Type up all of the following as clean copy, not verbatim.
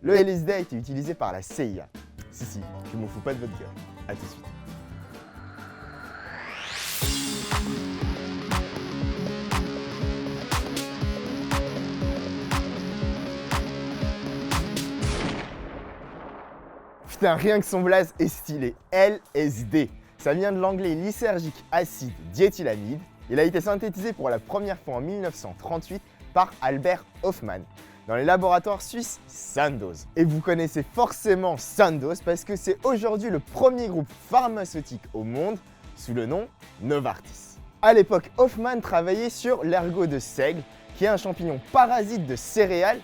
Le LSD a été utilisé par la CIA. Si, je m'en fous pas de votre gueule. A tout de suite. Putain, rien que son blaze est stylé. LSD. Ça vient de l'anglais lysergique acide diéthylamide. Il a été synthétisé pour la première fois en 1938 par Albert Hofmann dans les laboratoires suisses Sandoz. Et vous connaissez forcément Sandoz parce que c'est aujourd'hui le premier groupe pharmaceutique au monde sous le nom Novartis. À l'époque, Hofmann travaillait sur l'ergot de seigle, qui est un champignon parasite de céréales,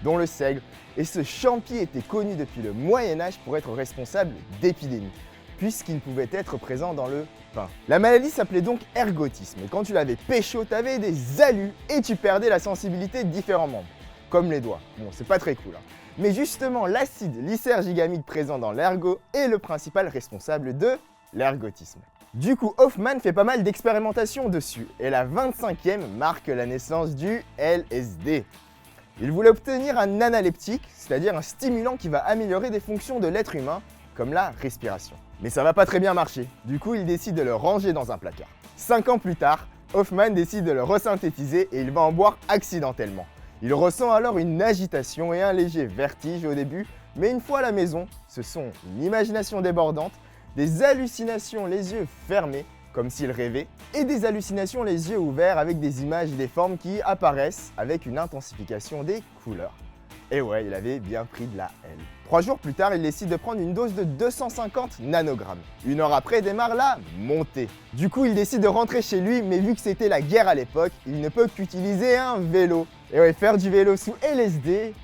dont le seigle. Et ce champi était connu depuis le Moyen-Âge pour être responsable d'épidémies, puisqu'il pouvait être présent dans le pain. La maladie s'appelait donc ergotisme, et quand tu l'avais pécho, t'avais des alus et tu perdais la sensibilité de différents membres, comme les doigts. Bon, c'est pas très cool, hein. Mais justement, l'acide lysergigamide présent dans l'ergot est le principal responsable de l'ergotisme. Du coup, Hofmann fait pas mal d'expérimentations dessus, et la 25e marque la naissance du LSD. Il voulait obtenir un analeptique, c'est-à-dire un stimulant qui va améliorer des fonctions de l'être humain, comme la respiration. Mais ça va pas très bien marcher, du coup il décide de le ranger dans un placard. 5 ans plus tard, Hofmann décide de le resynthétiser et il va en boire accidentellement. Il ressent alors une agitation et un léger vertige au début, mais une fois à la maison, ce sont une imagination débordante, des hallucinations les yeux fermés, comme s'il rêvait, et des hallucinations les yeux ouverts avec des images et des formes qui apparaissent avec une intensification des couleurs. Et ouais, il avait bien pris de la L. 3 jours plus tard, il décide de prendre une dose de 250 nanogrammes. 1 heure après démarre la montée. Du coup, il décide de rentrer chez lui, mais vu que c'était la guerre à l'époque, il ne peut qu'utiliser un vélo. Et ouais, faire du vélo sous LSD,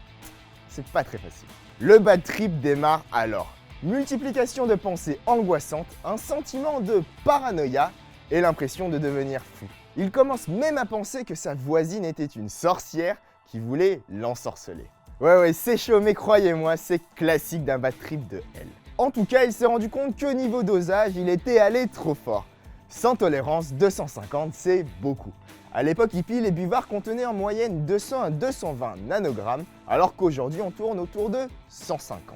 c'est pas très facile. Le bad trip démarre alors. Multiplication de pensées angoissantes, un sentiment de paranoïa et l'impression de devenir fou. Il commence même à penser que sa voisine était une sorcière qui voulait l'ensorceler. Ouais, c'est chaud, mais croyez-moi, c'est classique d'un bad trip de L. En tout cas, il s'est rendu compte que niveau dosage, il était allé trop fort. Sans tolérance, 250, c'est beaucoup. À l'époque hippie, les buvards contenaient en moyenne 200 à 220 nanogrammes, alors qu'aujourd'hui, on tourne autour de 150.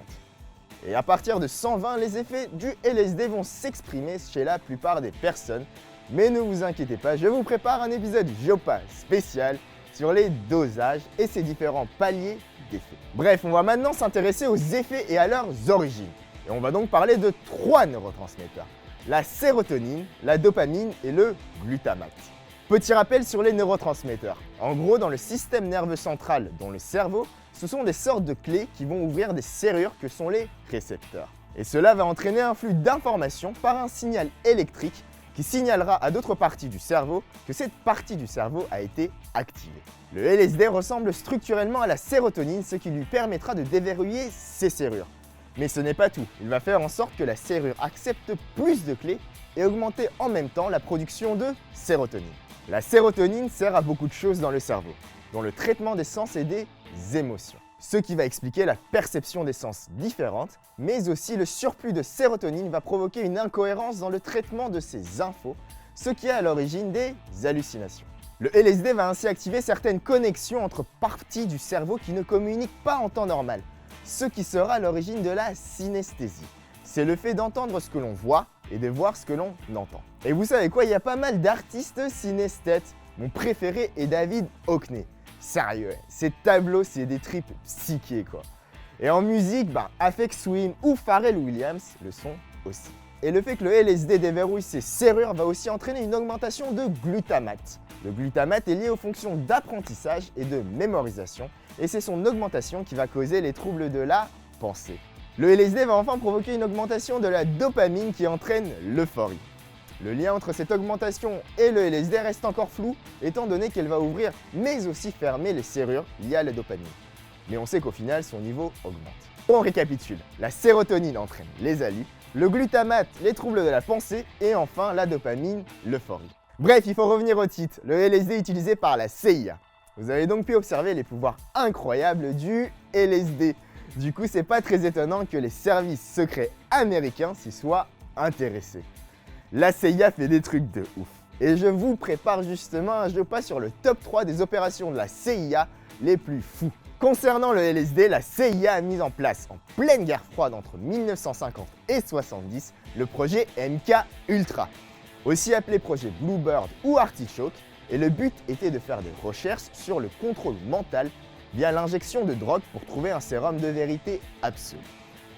Et à partir de 120, les effets du LSD vont s'exprimer chez la plupart des personnes. Mais ne vous inquiétez pas, je vous prépare un épisode Jopa spécial sur les dosages et ses différents paliers d'effets. Bref, on va maintenant s'intéresser aux effets et à leurs origines. Et on va donc parler de 3 neurotransmetteurs, la sérotonine, la dopamine et le glutamate. Petit rappel sur les neurotransmetteurs. En gros, dans le système nerveux central, dont le cerveau, ce sont des sortes de clés qui vont ouvrir des serrures que sont les récepteurs. Et cela va entraîner un flux d'informations par un signal électrique qui signalera à d'autres parties du cerveau que cette partie du cerveau a été activée. Le LSD ressemble structurellement à la sérotonine, ce qui lui permettra de déverrouiller ces serrures. Mais ce n'est pas tout, il va faire en sorte que la serrure accepte plus de clés et augmenter en même temps la production de sérotonine. La sérotonine sert à beaucoup de choses dans le cerveau, dont le traitement des sens et des émotions. Ce qui va expliquer la perception des sens différentes, mais aussi le surplus de sérotonine va provoquer une incohérence dans le traitement de ces infos, ce qui est à l'origine des hallucinations. Le LSD va ainsi activer certaines connexions entre parties du cerveau qui ne communiquent pas en temps normal, ce qui sera à l'origine de la synesthésie. C'est le fait d'entendre ce que l'on voit et de voir ce que l'on entend. Et vous savez quoi, il y a pas mal d'artistes synesthètes. Mon préféré est David Hockney. Sérieux, ces tableaux, c'est des tripes psychés quoi. Et en musique, Aphex Twin ou Pharrell Williams le sont aussi. Et le fait que le LSD déverrouille ces serrures va aussi entraîner une augmentation de glutamate. Le glutamate est lié aux fonctions d'apprentissage et de mémorisation, et c'est son augmentation qui va causer les troubles de la pensée. Le LSD va enfin provoquer une augmentation de la dopamine qui entraîne l'euphorie. Le lien entre cette augmentation et le LSD reste encore flou, étant donné qu'elle va ouvrir mais aussi fermer les serrures liées à la dopamine. Mais on sait qu'au final, son niveau augmente. On récapitule, la sérotonine entraîne les alus, le glutamate, les troubles de la pensée, et enfin la dopamine, l'euphorie. Bref, il faut revenir au titre, le LSD utilisé par la CIA. Vous avez donc pu observer les pouvoirs incroyables du LSD. Du coup, c'est pas très étonnant que les services secrets américains s'y soient intéressés. La CIA fait des trucs de ouf. Et je vous prépare justement un Jopa sur le top 3 des opérations de la CIA les plus fous. Concernant le LSD, la CIA a mis en place en pleine guerre froide entre 1950 et 70 le projet MK Ultra, aussi appelé projet Bluebird ou Artichoke, et le but était de faire des recherches sur le contrôle mental via l'injection de drogue pour trouver un sérum de vérité absolue.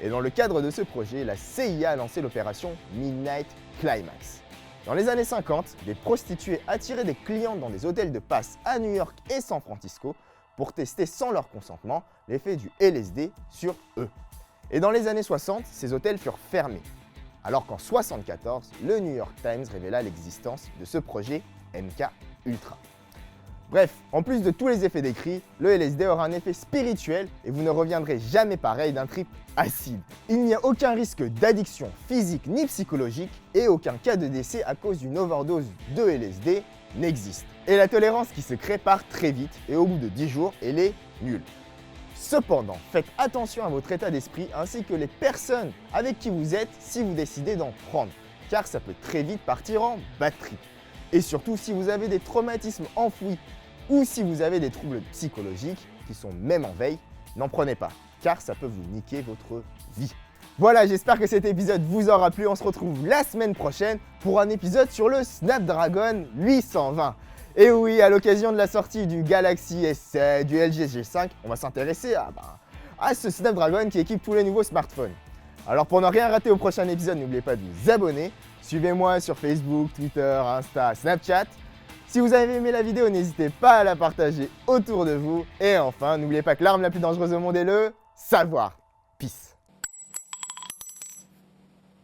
Et dans le cadre de ce projet, la CIA a lancé l'opération Midnight Climax. Dans les années 50, des prostituées attiraient des clients dans des hôtels de passe à New York et San Francisco pour tester sans leur consentement l'effet du LSD sur eux. Et dans les années 60, ces hôtels furent fermés, alors qu'en 1974, le New York Times révéla l'existence de ce projet MK Ultra. Bref, en plus de tous les effets décrits, le LSD aura un effet spirituel et vous ne reviendrez jamais pareil d'un trip acide. Il n'y a aucun risque d'addiction physique ni psychologique et aucun cas de décès à cause d'une overdose de LSD n'existe. Et la tolérance qui se crée part très vite et au bout de 10 jours, elle est nulle. Cependant, faites attention à votre état d'esprit ainsi que les personnes avec qui vous êtes si vous décidez d'en prendre, car ça peut très vite partir en bad trip. Et surtout si vous avez des traumatismes enfouis ou si vous avez des troubles psychologiques qui sont même en veille, n'en prenez pas, car ça peut vous niquer votre vie. Voilà, j'espère que cet épisode vous aura plu. On se retrouve la semaine prochaine pour un épisode sur le Snapdragon 820. Et oui, à l'occasion de la sortie du Galaxy S7, du LG G5, on va s'intéresser à ce Snapdragon qui équipe tous les nouveaux smartphones. Alors pour ne rien rater au prochain épisode, n'oubliez pas de vous abonner. Suivez-moi sur Facebook, Twitter, Insta, Snapchat. Si vous avez aimé la vidéo, n'hésitez pas à la partager autour de vous. Et enfin, n'oubliez pas que l'arme la plus dangereuse au monde est le savoir. Peace.